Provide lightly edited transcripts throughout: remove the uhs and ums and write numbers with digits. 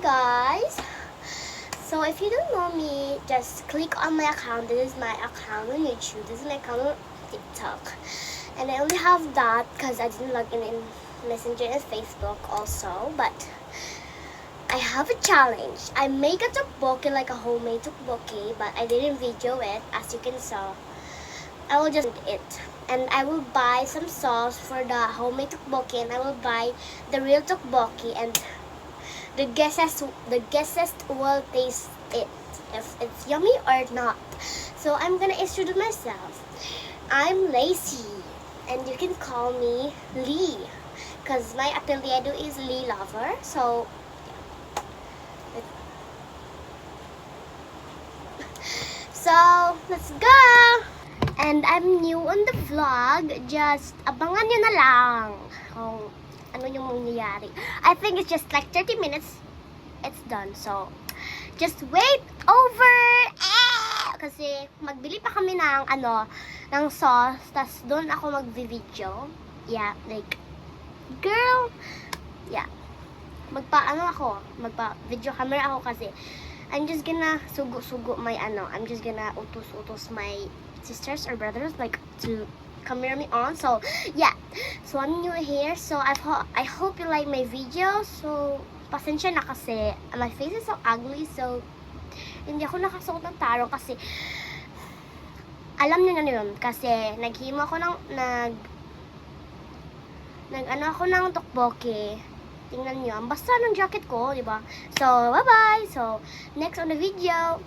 guys! So if you don't know me, just click on my account. This is my account on YouTube. This is my account on TikTok. And I only have that because I didn't log in Messenger and Facebook also. But I have a challenge. I make a tteokbokki, like a homemade tteokbokki, but I didn't video it, as you can saw. I will just eat it. And I will buy some sauce for the homemade tteokbokki, and I will buy the real tteokbokki, and the guesses will taste it if it's yummy or not. So I'm gonna introduce myself. I'm Lacey, and you can call me Lee, because my apelyido is Lee Lover. So let's go. And I'm new on the vlog. Just abangan nyo na lang kung ano yung mangyayari. I think it's just like 30 minutes. It's done. So, just wait over. Kasi magbili pa kami ng sauce. Tas doon ako mag-video. Yeah, like, girl. Yeah. Magpa-video camera ako kasi I'm just gonna sugo my I'm just gonna utos my sisters or brothers like to camera me on. So yeah, so I'm new here, so I hope you like my video. So pasensya na kasi my face is so ugly, so hindi ako nakasuot ng tarong kasi alam niyo na yun, kasi naghimo ako ako ng tteokbokki. Tingnan nyo, ang basta ng jacket ko, diba? So, bye-bye! So, next on the video.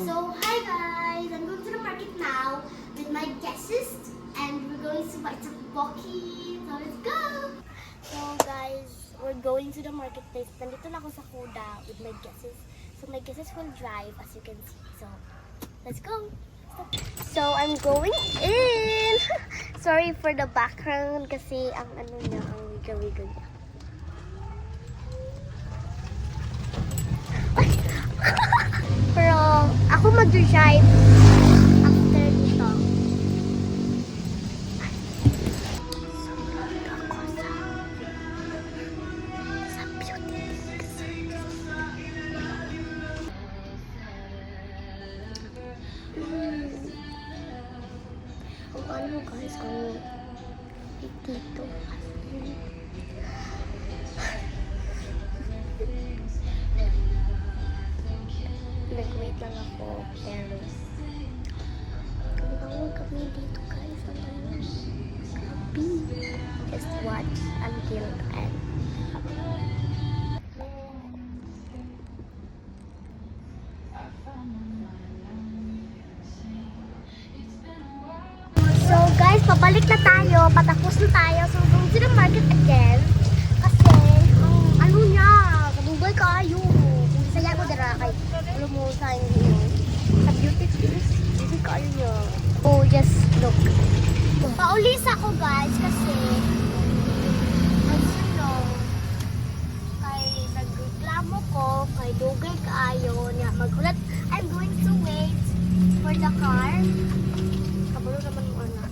So, hi guys! I'm going to the market now with my guests. And we're going to buy tteokbokki. So, let's go! So, guys, we're going to the marketplace. Nandito na ako sa Kuda with my guests. So, my guests will drive, as you can see. So, let's go! So, I'm going in! Sorry for the background kasi ang ang wiggle-wiggle niya. Pero ako mag-drive after nito. Sa beauty. Ang ano guys, ang dito. Nag-wait lang ako, pero huwag kami dito guys. Happy. Just watch until end. So guys, pabalik na tayo. Patapos na tayo. So going to the market again. Kasi, ano niya, kadugay kayo. Saya ko dara kay alam mo sa beauty tips. Hindi ka niya. Oh, just look. Paulis ako guys kasi as you know, kay nagreklamo ko kay dugay kaayo niya magulat. I'm going to wait for the car. Kabalo naman mo na.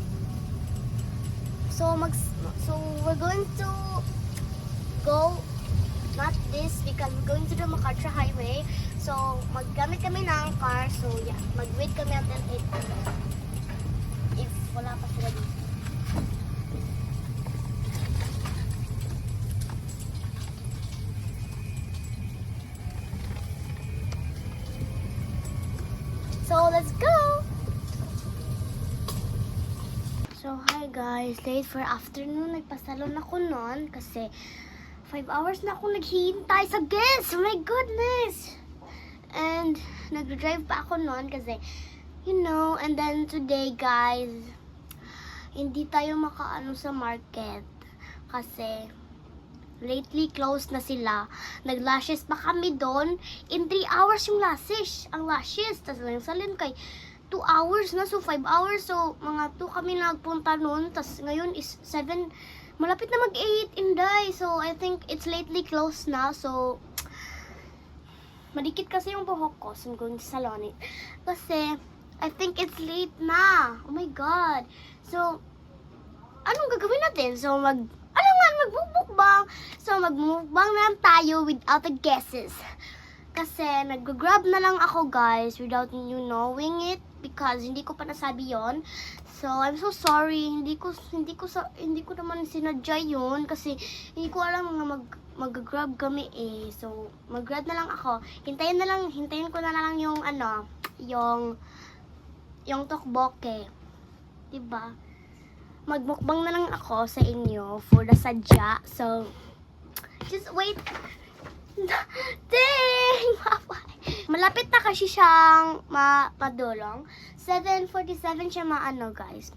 So we're going to go. Not this, because we're going to the MacArthur Highway. So, maggamit kami ng car. So, yeah. Mag-wait kami until 8. If wala pa sila dito. So, let's go! So, hi guys. Late for afternoon. Nagpasalon ako nun kasi 5 hours na ako naghihintay sa guests. Oh my goodness! And nag-drive pa ako noon kasi, you know, and then today guys, hindi tayo makaano sa market kasi lately closed na sila. Nag-lashes pa kami doon. In 3 hours yung lashes. Ang lashes. Tapos lang salin kay 2 hours na. So 5 hours. So mga 2 kami nagpunta noon. Tapos ngayon is 7. Malapit na mag-8 Inday. So, I think it's lately closed na. So, madikit kasi yung buhok ko. So, I'm going to salon it. Kasi, I think it's late na. Oh my God. So, anong gagawin natin? So, alangan mo magmukbang. So, magmukbang na lang tayo without the guesses. Kasi, nag-grab na lang ako, guys, without you knowing it. Because, hindi ko pa nasabi yon. So, I'm so sorry. Hindi ko naman sinadya yun. Kasi, hindi ko alam na mag-grab kami eh. So, mag-grab na lang ako. Hintayin ko na lang yung, yung tokboke. Diba? Magmukbang na lang ako sa inyo for the sadya. So, just wait. Dang! Malapit na kasi siyang madulong. 7:47 siya guys,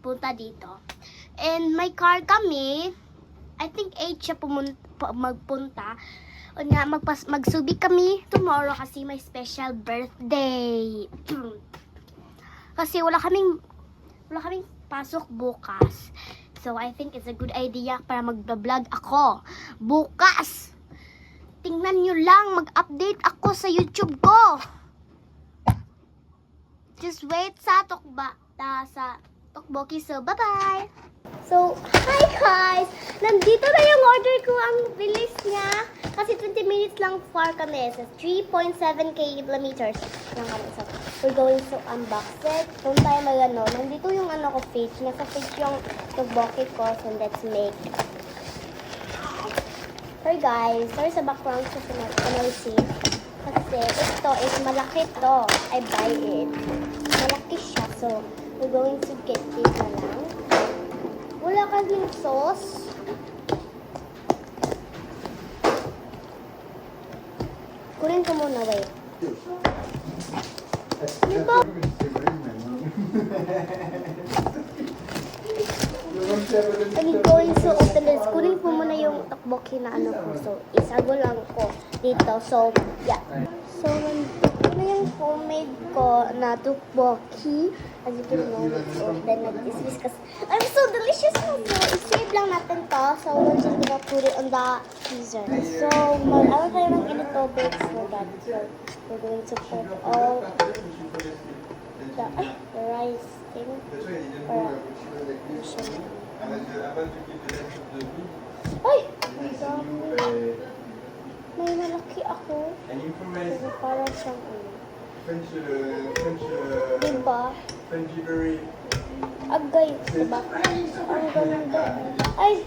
punta dito. And my car kami, I think 8 siya magpunta. O na, magsubi kami tomorrow kasi may special birthday. Kasi wala kaming pasok bukas. So, I think it's a good idea para mag-vlog ako bukas. Tingnan nyo lang, mag-update ako sa YouTube ko. Just wait sa tokboki. So, bye-bye! So, hi guys! Nandito na yung order ko. Ang bilis niya. Kasi 20 minutes lang far kami. So, 3.7 kilometers lang kami. So, we're going to unbox it. Kung tayo nandito yung ko fridge. Nasa fridge yung tokboki ko. So, let's make. Sorry guys. Sorry sa background sa noisy. Kasi ito is malaki to. I buy it. Malaki siya. So, we're going to get this na lang. Wala kasing sauce. Kunin ko muna, wait. Diba? I'm going to open this. Kunin ko muna yung tokboki na ko. So, isago lang ko dito. So, yeah. So, nandito na yung homemade ko na tokboki. As you can know, it's open like this. Because I'm so delicious. So, i-save lang natin to. So, we're just gonna put it on the freezer. So, mag-aral tayo ng ganito bits for that. So, we're going to put all the rice thing. Ay! Ang dami. May malaki ako. Pero parang siyang diba? Agay. Diba? Ang ganda. Ay!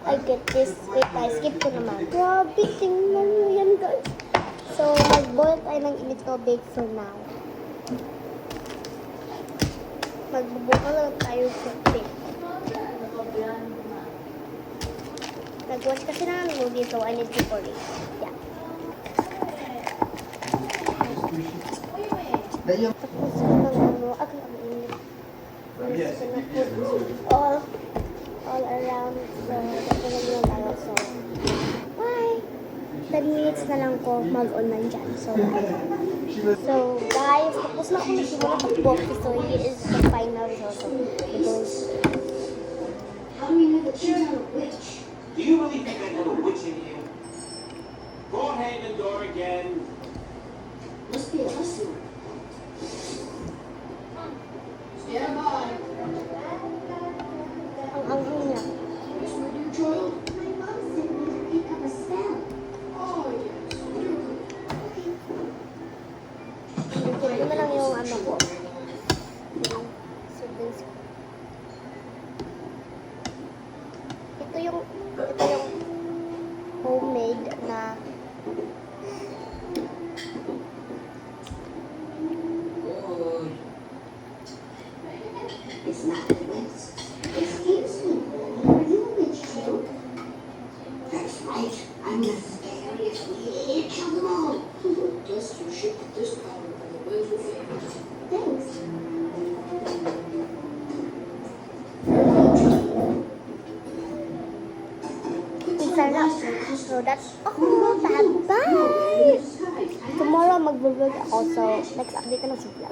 I get this. Wait, skip ko naman. Grabe, tingnan mo yan guys. So, mag-boil tayo ng init tubig for now. Magbubuka lang tayo sa nag-watch kasi na ng movie, so I need to pour it. Yeah. Tapos ang init. All around. So, tapos lang tayo. So, bye! 10 minutes na lang ko mag-online dyan. So, guys, tapos na ako nagsimula ng book. So, here is the final result. So, how do we know that she's not a witch? Do you really think I know a witch in here? Go ahead the door again. Must be a customer. Stand by. ang anghang niya. This with you, child? My mom said we could pick up a spell. Oh, yes. Ito na lang yung ko. Ito yung homemade na It's not a witch. Excuse me. Are you a witch too? That's right. I'm the scariest witch of them all. Guess you should get this powder for the winter favorite. Thanks. sarap. So that's all. Bye-bye! Tomorrow mag-vlog ako. So next update na sa vlog.